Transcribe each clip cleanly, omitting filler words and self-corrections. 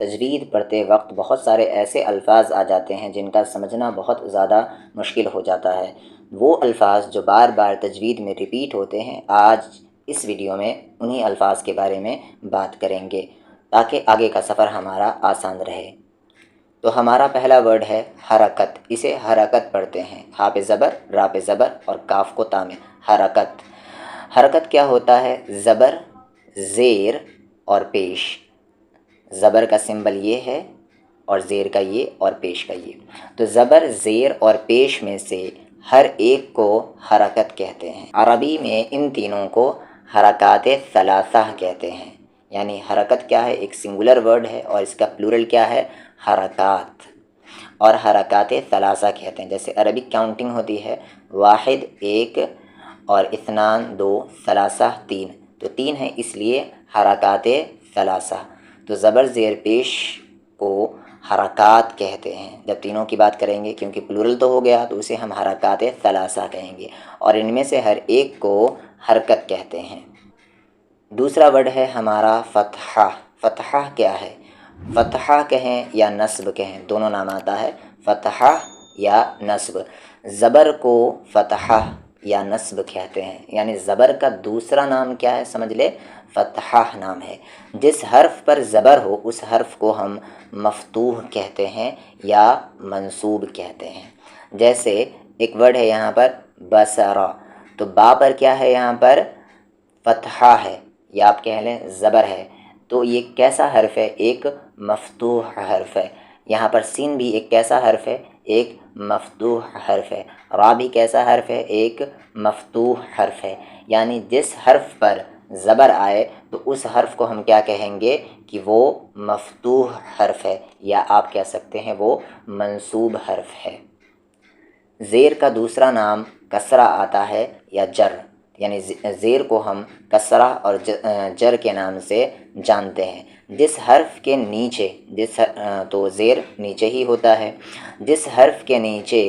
تجوید پڑھتے وقت بہت سارے ایسے الفاظ آ جاتے ہیں جن کا سمجھنا بہت زیادہ مشکل ہو جاتا ہے۔ وہ الفاظ جو بار بار تجوید میں ریپیٹ ہوتے ہیں، آج اس ویڈیو میں انہی الفاظ کے بارے میں بات کریں گے تاکہ آگے کا سفر ہمارا آسان رہے۔ تو ہمارا پہلا ورڈ ہے حرکت۔ اسے حرکت پڑھتے ہیں، ہا پہ زبر، را پہ زبر اور کاف کو تا میں، حرکت۔ حرکت کیا ہوتا ہے؟ زبر، زیر اور پیش۔ زبر کا سمبل یہ ہے اور زیر کا یہ اور پیش کا یہ۔ تو زبر، زیر اور پیش میں سے ہر ایک کو حرکت کہتے ہیں۔ عربی میں ان تینوں کو حرکات ثلاثہ کہتے ہیں۔ یعنی حرکت کیا ہے؟ ایک سنگولر ورڈ ہے اور اس کا پلورل کیا ہے؟ حرکات۔ اور حرکات ثلاثہ کہتے ہیں۔ جیسے عربک کاؤنٹنگ ہوتی ہے، واحد ایک اور اثنان دو، ثلاثہ تین، تو تین ہے اس لیے حرکات ثلاثہ۔ تو زبر، زیر، پیش کو حرکات کہتے ہیں جب تینوں کی بات کریں گے، کیونکہ پلورل تو ہو گیا تو اسے ہم حرکات ثلاثہ کہیں گے، اور ان میں سے ہر ایک کو حرکت کہتے ہیں۔ دوسرا ورڈ ہے ہمارا فتحہ۔ فتحہ کیا ہے؟ فتحہ کہیں یا نصب کہیں، دونوں نام آتا ہے، فتحہ یا نصب۔ زبر کو فتحہ یا نصب کہتے ہیں، یعنی زبر کا دوسرا نام کیا ہے؟ سمجھ لے، فتحہ نام ہے۔ جس حرف پر زبر ہو اس حرف کو ہم مفتوح کہتے ہیں یا منصوب کہتے ہیں۔ جیسے ایک ورڈ ہے یہاں پر بصرہ، تو با پر کیا ہے؟ یہاں پر فتحہ ہے یا آپ کہہ لیں زبر ہے، تو یہ کیسا حرف ہے؟ ایک مفتوح حرف ہے۔ یہاں پر سین بھی ایک کیسا حرف ہے؟ ایک مفتوح حرف ہے۔ را بھی کیسا حرف ہے؟ ایک مفتوح حرف ہے۔ یعنی جس حرف پر زبر آئے تو اس حرف کو ہم کیا کہیں گے کہ وہ مفتوح حرف ہے، یا آپ کہہ سکتے ہیں وہ منصوب حرف ہے۔ زیر کا دوسرا نام کسرہ آتا ہے یا جر، یعنی زیر کو ہم کسرہ اور جر کے نام سے جانتے ہیں۔ جس حرف کے نیچے تو زیر نیچے ہی ہوتا ہے، جس حرف کے نیچے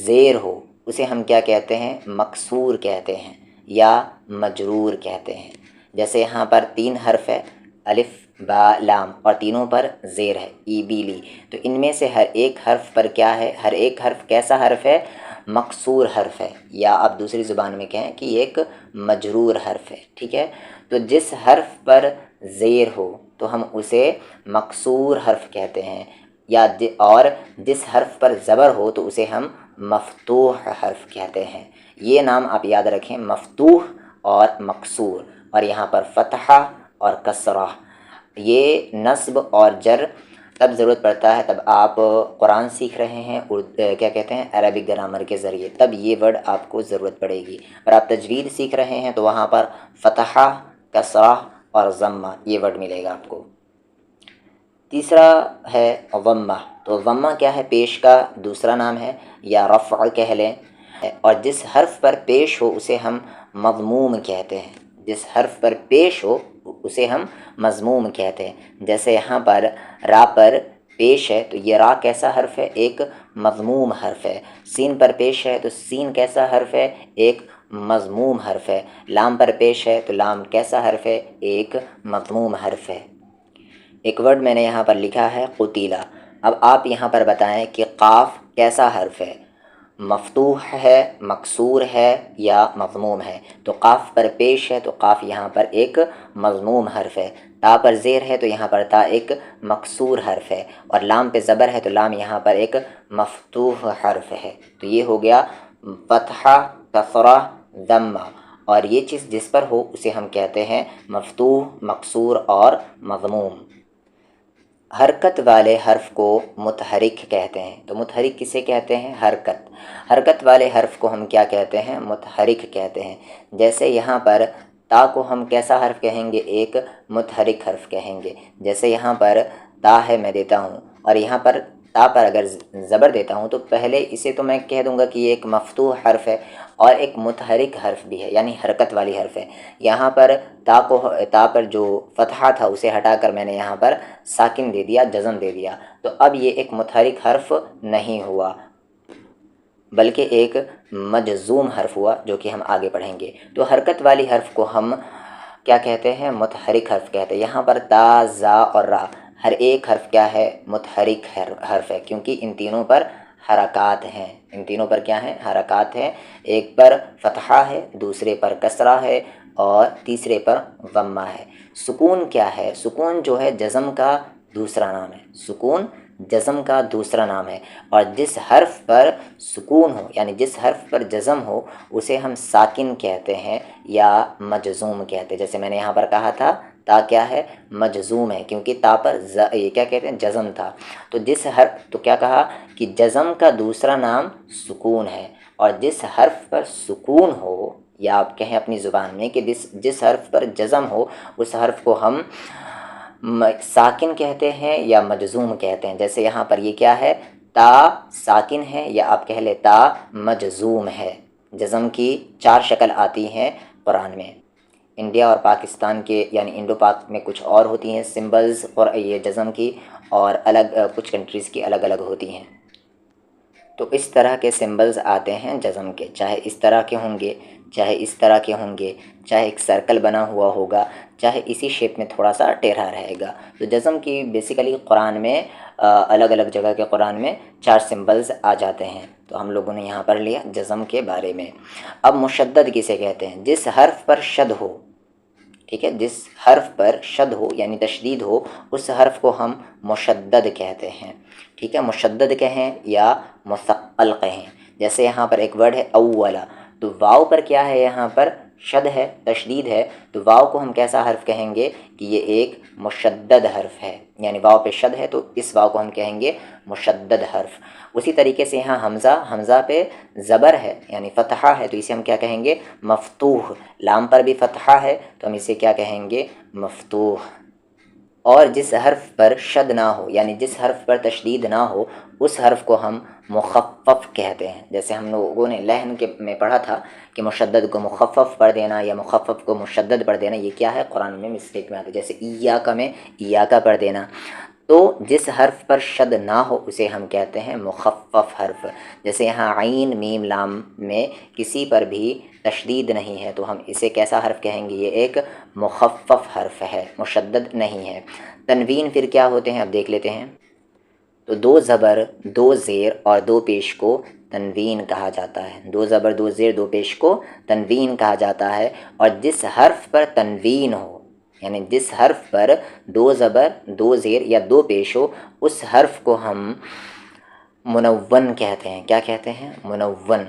زیر ہو اسے ہم کیا کہتے ہیں؟ مکسور کہتے ہیں یا مجرور کہتے ہیں۔ جیسے یہاں پر تین حرف ہے، الف، با، لام، اور تینوں پر زیر ہے، ای، بی، لی، تو ان میں سے ہر ایک حرف پر کیا ہے؟ ہر ایک حرف کیسا حرف ہے؟ مکسور حرف ہے، یا آپ دوسری زبان میں کہیں کہ یہ ایک مجرور حرف ہے، ٹھیک ہے؟ تو جس حرف پر زیر ہو تو ہم اسے مکسور حرف کہتے ہیں، یا اور جس حرف پر زبر ہو تو اسے ہم مفتوح حرف کہتے ہیں۔ یہ نام آپ یاد رکھیں، مفتوح اور مکسور، اور یہاں پر فتحہ اور کسرہ۔ یہ نصب اور جر تب ضرورت پڑتا ہے تب آپ قرآن سیکھ رہے ہیں، کیا کہتے ہیں، عربک گرامر کے ذریعے، تب یہ ورڈ آپ کو ضرورت پڑے گی۔ اور آپ تجوید سیکھ رہے ہیں تو وہاں پر فتحہ، کسرہ اور ضمہ یہ ورڈ ملے گا آپ کو۔ تیسرا ہے ضمہ۔ تو ضمہ کیا ہے؟ پیش کا دوسرا نام ہے یا رفع کہہ لیں، اور جس حرف پر پیش ہو اسے ہم مضموم کہتے ہیں۔ جس حرف پر پیش ہو اسے ہم مضموم کہتے ہیں۔ جیسے یہاں پر را پر پیش ہے تو یہ را کیسا حرف ہے؟ ایک مضموم حرف ہے۔ سین پر پیش ہے تو سین کیسا حرف ہے؟ ایک مضموم حرف ہے۔ لام پر پیش ہے تو لام کیسا حرف ہے؟ ایک مضموم حرف ہے۔ ایک ورڈ میں نے یہاں پر لکھا ہے قتیلہ۔ اب آپ یہاں پر بتائیں کہ قاف کیسا حرف ہے؟ مفتوح ہے، مکسور ہے یا مضموم ہے؟ تو قاف پر پیش ہے تو قاف یہاں پر ایک مضموم حرف ہے۔ تا پر زیر ہے تو یہاں پر تا ایک مکسور حرف ہے، اور لام پہ زبر ہے تو لام یہاں پر ایک مفتوح حرف ہے۔ تو یہ ہو گیا فتحہ، کسرہ، ضمہ، اور یہ چیز جس پر ہو اسے ہم کہتے ہیں مفتوح، مکسور اور مضموم۔ حرکت والے حرف کو متحرک کہتے ہیں۔ تو متحرک کسے کہتے ہیں؟ حرکت۔ حرکت والے حرف کو ہم کیا کہتے ہیں؟ متحرک کہتے ہیں۔ جیسے یہاں پر تا کو ہم کیسا حرف کہیں گے؟ ایک متحرک حرف کہیں گے۔ جیسے یہاں پر تا ہے میں دیتا ہوں، اور یہاں پر تا پر اگر زبر دیتا ہوں تو پہلے اسے تو میں کہہ دوں گا کہ یہ ایک مفتوح حرف ہے اور ایک متحرک حرف بھی ہے، یعنی حرکت والی حرف ہے۔ یہاں پر تا پر جو فتحہ تھا اسے ہٹا کر میں نے یہاں پر ساکن دے دیا، جزم دے دیا، تو اب یہ ایک متحرک حرف نہیں ہوا بلکہ ایک مجزوم حرف ہوا، جو کہ ہم آگے پڑھیں گے۔ تو حرکت والی حرف کو ہم کیا کہتے ہیں؟ متحرک حرف کہتے ہیں۔ یہاں پر تا، زا اور را ہر ایک حرف کیا ہے؟ متحرک حرف ہے، کیونکہ ان تینوں پر حرکات ہیں، ان تینوں پر کیا ہیں؟ حرکات ہیں۔ ایک پر فتحہ ہے، دوسرے پر کسرہ ہے، اور تیسرے پر ضمہ ہے۔ سکون کیا ہے؟ سکون جو ہے جزم کا دوسرا نام ہے، سکون جزم کا دوسرا نام ہے، اور جس حرف پر سکون ہو یعنی جس حرف پر جزم ہو اسے ہم ساکن کہتے ہیں یا مجزوم کہتے ہیں۔ جیسے میں نے یہاں پر کہا تھا تا کیا ہے؟ مجزوم ہے، کیونکہ تا پر یہ کیا کہتے ہیں؟ جزم تھا۔ تو جس حرف تو کیا کہا کہ جزم کا دوسرا نام سکون ہے، اور جس حرف پر سکون ہو یا آپ کہیں اپنی زبان میں کہ جس حرف پر جزم ہو اس حرف کو ہم ساکن کہتے ہیں یا مجزوم کہتے ہیں۔ جیسے یہاں پر یہ کیا ہے؟ تا ساکن ہے، یا آپ کہہ لیں تا مجزوم ہے۔ جزم کی 4 شکل آتی ہیں قرآن میں۔ انڈیا اور پاکستان کے یعنی انڈو پاک میں کچھ اور ہوتی ہیں سمبلز اور یہ جزم کی، اور الگ کچھ کنٹریز کی الگ الگ ہوتی ہیں۔ تو اس طرح کے سمبلز آتے ہیں جزم کے، چاہے اس طرح کے ہوں گے، چاہے اس طرح کے ہوں گے، چاہے ایک سرکل بنا ہوا ہوگا، چاہے اسی شیپ میں تھوڑا سا ٹیڑھا رہے گا۔ تو جزم کی بیسیکلی قرآن میں الگ الگ جگہ کے قرآن میں 4 سمبلز آ جاتے ہیں۔ تو ہم لوگوں نے یہاں پر لیا جزم کے بارے میں۔ اب مشدد کسے کہتے ہیں؟ جس حرف پر شد ہو، ٹھیک ہے، جس حرف پر شد ہو یعنی تشدید ہو اس حرف کو ہم مشدد کہتے ہیں، ٹھیک ہے، مشدد کہیں یا مثقل کہیں۔ جیسے یہاں پر ایک ورڈ ہے اولا، تو واو پر کیا ہے؟ یہاں پر شد ہے، تشدید ہے، تو واو کو ہم کیسا حرف کہیں گے کہ یہ ایک مشدد حرف ہے، یعنی واو پہ شد ہے تو اس واو کو ہم کہیں گے مشدد حرف۔ اسی طریقے سے یہاں حمزہ پہ زبر ہے یعنی فتحہ ہے، تو اسے ہم کیا کہیں گے؟ مفتوح۔ لام پر بھی فتحہ ہے تو ہم اسے کیا کہیں گے؟ مفتوح۔ اور جس حرف پر شد نہ ہو یعنی جس حرف پر تشدید نہ ہو اس حرف کو ہم مخفف کہتے ہیں۔ جیسے ہم لوگوں نے لحن میں پڑھا تھا کہ مشدد کو مخفف پڑھ دینا یا مخفف کو مشدد پڑھ دینا، یہ کیا ہے؟ قرآن میں مسٹیک میں آتا ہے۔ جیسے ایاکا میں ایاکا پڑھ دینا، تو جس حرف پر شد نہ ہو اسے ہم کہتے ہیں مخفف حرف۔ جیسے یہاں عین میم لام میں کسی پر بھی تشدید نہیں ہے تو ہم اسے کیسا حرف کہیں گے؟ یہ ایک مخفف حرف ہے، مشدد نہیں ہے۔ تنوین پھر کیا ہوتے ہیں اب دیکھ لیتے ہیں۔ تو 2 زبر 2 زیر اور 2 پیش کو تنوین کہا جاتا ہے۔ 2 زبر 2 زیر 2 پیش کو تنوین کہا جاتا ہے، اور جس حرف پر تنوین ہو یعنی جس حرف پر 2 زبر 2 زیر یا 2 پیش ہو اس حرف کو ہم منون کہتے ہیں۔ کیا کہتے ہیں؟ منون،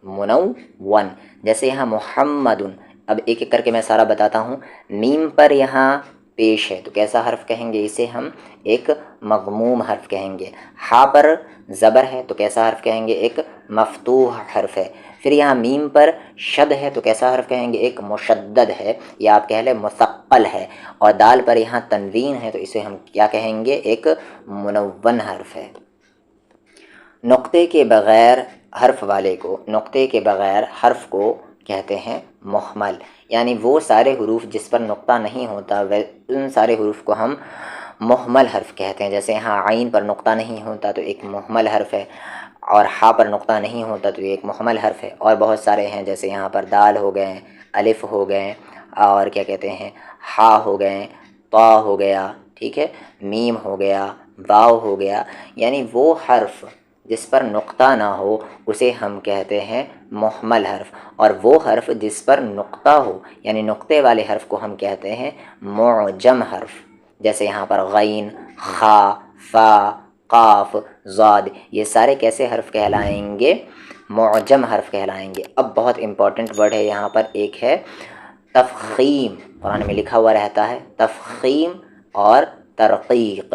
منون۔ جیسے یہاں محمد، اب ایک ایک کر کے میں سارا بتاتا ہوں۔ میم پر یہاں پیش ہے تو کیسا حرف کہیں گے؟ اسے ہم ایک مضموم حرف کہیں گے۔ ہا پر زبر ہے تو کیسا حرف کہیں گے؟ ایک مفتوح حرف ہے۔ پھر یہاں میم پر شد ہے تو کیسا حرف کہیں گے؟ ایک مشدد ہے یا آپ کہہ لیں مثقل ہے۔ اور دال پر یہاں تنوین ہے تو اسے ہم کیا کہیں گے؟ ایک منون حرف ہے۔ نقطے کے بغیر حرف والے کو، نقطے کے بغیر حرف کو کہتے ہیں محمل، یعنی وہ سارے حروف جس پر نقطہ نہیں ہوتا ان سارے حروف کو ہم محمل حرف کہتے ہیں۔ جیسے یہاں عین پر نقطہ نہیں ہوتا تو ایک محمل حرف ہے، اور ہا پر نقطہ نہیں ہوتا تو یہ ایک محمل حرف ہے، اور بہت سارے ہیں جیسے یہاں پر دال ہو گئے، الف ہو گئے، اور کیا کہتے ہیں ہا ہو گئے، طا ہو گیا، ٹھیک ہے، میم ہو گیا، واو ہو گیا، یعنی وہ حرف جس پر نقطہ نہ ہو اسے ہم کہتے ہیں محمل حرف، اور وہ حرف جس پر نقطہ ہو یعنی نقطے والے حرف کو ہم کہتے ہیں معجم حرف۔ جیسے یہاں پر غین، خا، فا، قاف، ضاد، یہ سارے کیسے حرف کہلائیں گے؟ معجم حرف کہلائیں گے۔ اب بہت امپورٹنٹ ورڈ ہے یہاں پر، ایک ہے تفخیم، قرآن میں لکھا ہوا رہتا ہے تفخیم اور ترقیق۔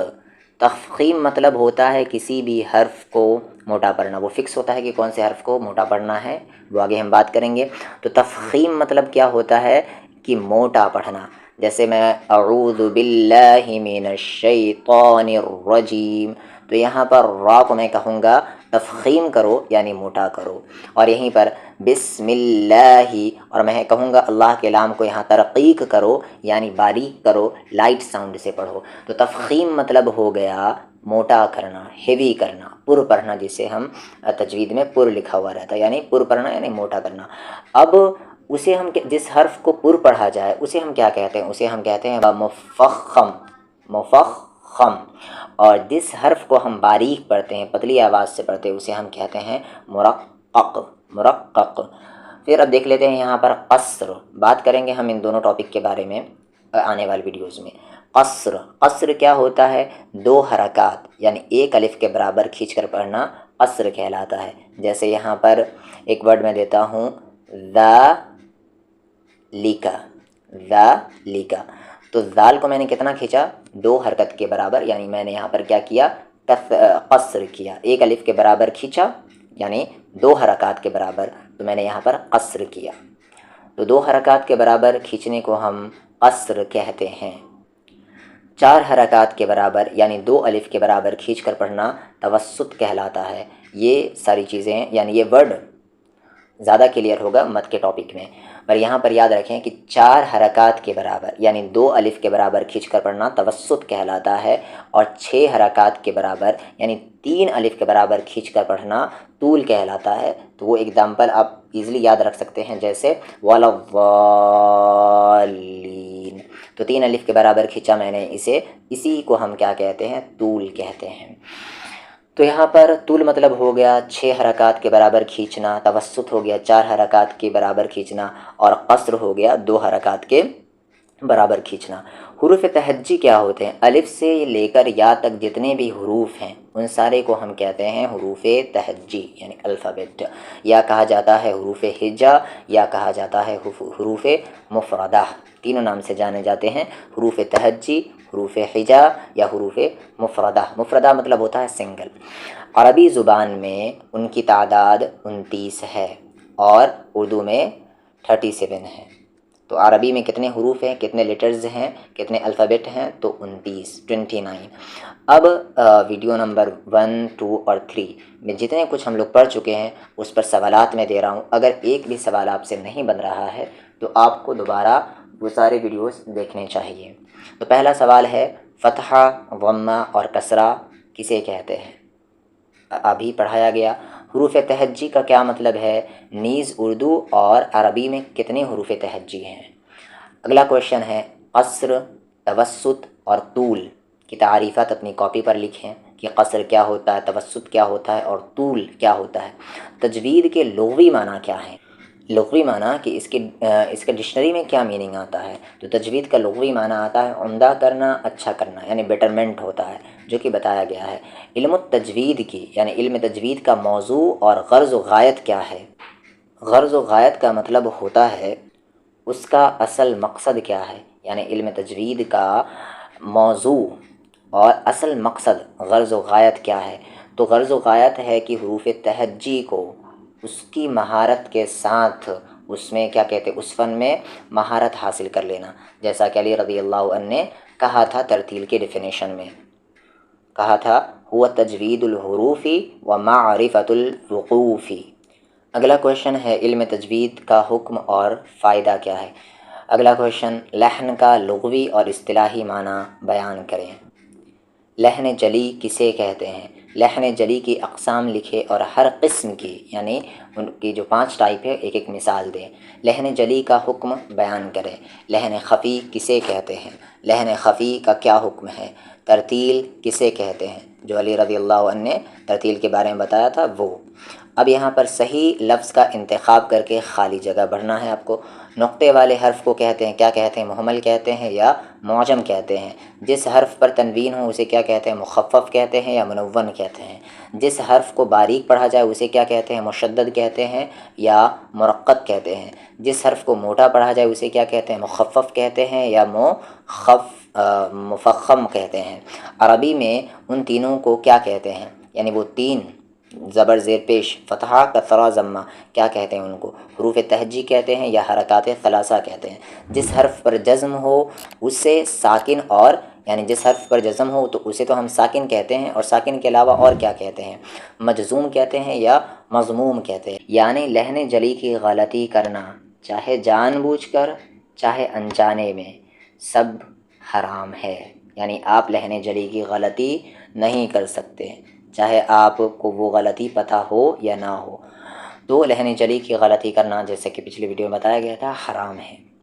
تفخیم مطلب ہوتا ہے کسی بھی حرف کو موٹا پڑھنا، وہ فکس ہوتا ہے کہ کون سے حرف کو موٹا پڑھنا ہے، وہ آگے ہم بات کریں گے۔ تو تفخیم مطلب کیا ہوتا ہے کہ موٹا پڑھنا۔ جیسے میں اعوذ باللہ من الشیطان الرجیم، تو یہاں پر را کو میں کہوں گا تفخیم کرو یعنی موٹا کرو، اور یہیں پر بسم اللہ، اور میں کہوں گا اللہ کے نام کو یہاں ترقیق کرو یعنی باریک کرو، لائٹ ساؤنڈ سے پڑھو۔ تو تفخیم مطلب ہو گیا موٹا کرنا، ہیوی کرنا، پر پڑھنا، جسے ہم تجوید میں پر لکھا ہوا رہتا ہے، یعنی پر پڑھنا یعنی موٹا کرنا۔ اب اسے ہم جس حرف کو پر پڑھا جائے اسے ہم کیا کہتے ہیں؟ اسے ہم کہتے ہیں مفخم، مفخم۔ خم، اور جس حرف کو ہم باریک پڑھتے ہیں، پتلی آواز سے پڑھتے ہیں، اسے ہم کہتے ہیں مرقق، مرقق۔ پھر اب دیکھ لیتے ہیں یہاں پر قصر، بات کریں گے ہم ان دونوں ٹاپک کے بارے میں آنے والی ویڈیوز میں۔ قصر، قصر کیا ہوتا ہے؟ دو حرکات یعنی ایک الف کے برابر کھینچ کر پڑھنا قصر کہلاتا ہے۔ جیسے یہاں پر ایک ورڈ میں دیتا ہوں ذالک، ذالک، تو ذال کو میں نے کتنا کھینچا؟ دو حرکت کے برابر، یعنی میں نے یہاں پر کیا کیا؟ قصر کیا، ایک الف کے برابر کھینچا یعنی دو حرکات کے برابر، تو میں نے یہاں پر قصر کیا۔ تو دو حرکات کے برابر کھینچنے کو ہم قصر کہتے ہیں۔ چار حرکات کے برابر یعنی دو الف کے برابر کھینچ کر پڑھنا توسط کہلاتا ہے۔ یہ ساری چیزیں یعنی یہ ورڈ زیادہ کلیئر ہوگا مت کے ٹاپک میں، پر یہاں پر یاد رکھیں کہ چار حرکات کے برابر یعنی دو الف کے برابر کھینچ کر پڑھنا توسط کہلاتا ہے، اور چھ حرکات کے برابر یعنی تین الف کے برابر کھینچ کر پڑھنا طول کہلاتا ہے۔ تو وہ ایگزامپل آپ ایزلی یاد رکھ سکتے ہیں، جیسے وَلَا الضَّالِّينَ، تو تین الف کے برابر کھینچا میں نے اسے، اسی کو ہم کیا کہتے ہیں؟ طول کہتے ہیں۔ تو یہاں پر طول مطلب ہو گیا 6 حرکات کے برابر کھینچنا، توسط ہو گیا 4 حرکات کے برابر کھینچنا، اور قصر ہو گیا 2 حرکات کے برابر کھینچنا۔ حروف تہجی کیا ہوتے ہیں؟ الف سے لے کر یا تک جتنے بھی حروف ہیں ان سارے کو ہم کہتے ہیں حروف تہجی یعنی الفابیٹ، یا کہا جاتا ہے حروف ہجا، یا کہا جاتا ہے حروف مفردہ، تینوں نام سے جانے جاتے ہیں، حروف تہجی، حروف ہجا یا حروف مفردہ۔ مفردہ مطلب ہوتا ہے سنگل۔ عربی زبان میں ان کی تعداد 29 ہے اور اردو میں 37 ہے۔ تو عربی میں کتنے حروف ہیں، کتنے لیٹرز ہیں، کتنے الفابیٹ ہیں؟ تو 29۔ اب ویڈیو نمبر 1، 2 اور 3 میں جتنے کچھ ہم لوگ پڑھ چکے ہیں اس پر سوالات میں دے رہا ہوں۔ اگر ایک بھی سوال آپ سے نہیں بن رہا ہے تو آپ کو دوبارہ وہ سارے ویڈیوز دیکھنے چاہیے۔ تو پہلا سوال ہے فتحہ، ضمہ اور کسرہ کسے کہتے ہیں؟ ابھی پڑھایا گیا۔ حروف تہجی کا کیا مطلب ہے؟ نیز اردو اور عربی میں کتنے حروف تہجی ہیں؟ اگلا کویشچن ہے قصر، توسط اور طول کی تعریفات اپنی کاپی پر لکھیں کہ قصر کیا ہوتا ہے، توسط کیا ہوتا ہے اور طول کیا ہوتا ہے۔ تجوید کے لغوی معنی کیا ہیں؟ لغوی معنی کہ اس کے ڈکشنری میں کیا میننگ آتا ہے؟ تو تجوید کا لغوی معنی آتا ہے عمدہ کرنا، اچھا کرنا، یعنی بیٹرمنٹ ہوتا ہے، جو کہ بتایا گیا ہے۔ علم التجوید کی یعنی علم تجوید کا موضوع اور غرض و غایت کیا ہے؟ غرض و غایت کا مطلب ہوتا ہے اس کا اصل مقصد کیا ہے، یعنی علم تجوید کا موضوع اور اصل مقصد غرض و غایت کیا ہے؟ تو غرض و غایت ہے کہ حروف تہجی کو اس کی مہارت کے ساتھ اس میں کیا کہتے ہیں، اس فن میں مہارت حاصل کر لینا، جیسا کہ علی رضی اللہ عنہ نے کہا تھا ترتیل کے ڈیفینیشن میں، کہا تھا ہوا تجوید الحروف و معرفت الوقوف۔ اگلا کویشچن ہے علم تجوید کا حکم اور فائدہ کیا ہے؟ اگلا کویشچن لحن کا لغوی اور اصطلاحی معنی بیان کریں۔ لحن جلی کسے کہتے ہیں؟ لحن جلی کی اقسام لکھے اور ہر قسم کی یعنی ان کی جو 5 ٹائپ ہے ایک ایک مثال دیں۔ لحن جلی کا حکم بیان کریں۔ لحن خفی کسے کہتے ہیں؟ لحن خفی کا کیا حکم ہے؟ ترتیل کسے کہتے ہیں؟ جو علی رضی اللہ عنہ نے ترتیل کے بارے میں بتایا تھا وہ۔ اب یہاں پر صحیح لفظ کا انتخاب کر کے خالی جگہ بھرنا ہے آپ کو۔ نقطے والے حرف کو کہتے ہیں، کیا کہتے ہیں؟ مہمل کہتے ہیں یا معجم کہتے ہیں۔ جس حرف پر تنوین ہو اسے کیا کہتے ہیں؟ مخفف کہتے ہیں یا منون کہتے ہیں۔ جس حرف کو باریک پڑھا جائے اسے کیا کہتے ہیں؟ مشدد کہتے ہیں یا مرقق کہتے ہیں۔ جس حرف کو موٹا پڑھا جائے اسے کیا کہتے ہیں؟ مخفف کہتے ہیں یا مفخم کہتے ہیں۔ عربی میں ان تینوں کو کیا کہتے ہیں؟ یعنی وہ 3 زبر زیر پیش فتحہ، کسرہ، ضمہ کیا کہتے ہیں ان کو؟ حروف تہجی کہتے ہیں یا حرکات ثلاثہ کہتے ہیں۔ جس حرف پر جزم ہو اسے ساکن، اور یعنی جس حرف پر جزم ہو تو اسے تو ہم ساکن کہتے ہیں، اور ساکن کے علاوہ اور کیا کہتے ہیں؟ مجزوم کہتے ہیں یا مضموم کہتے ہیں۔ یعنی لحن جلی کی غلطی کرنا چاہے جان بوجھ کر چاہے انجانے میں سب حرام ہے، یعنی آپ لحن جلی کی غلطی نہیں کر سکتے، چاہے آپ کو وہ غلطی پتہ ہو یا نہ ہو۔ تو لحن جلی کی غلطی کرنا جیسے کہ پچھلی ویڈیو میں بتایا گیا تھا حرام ہے۔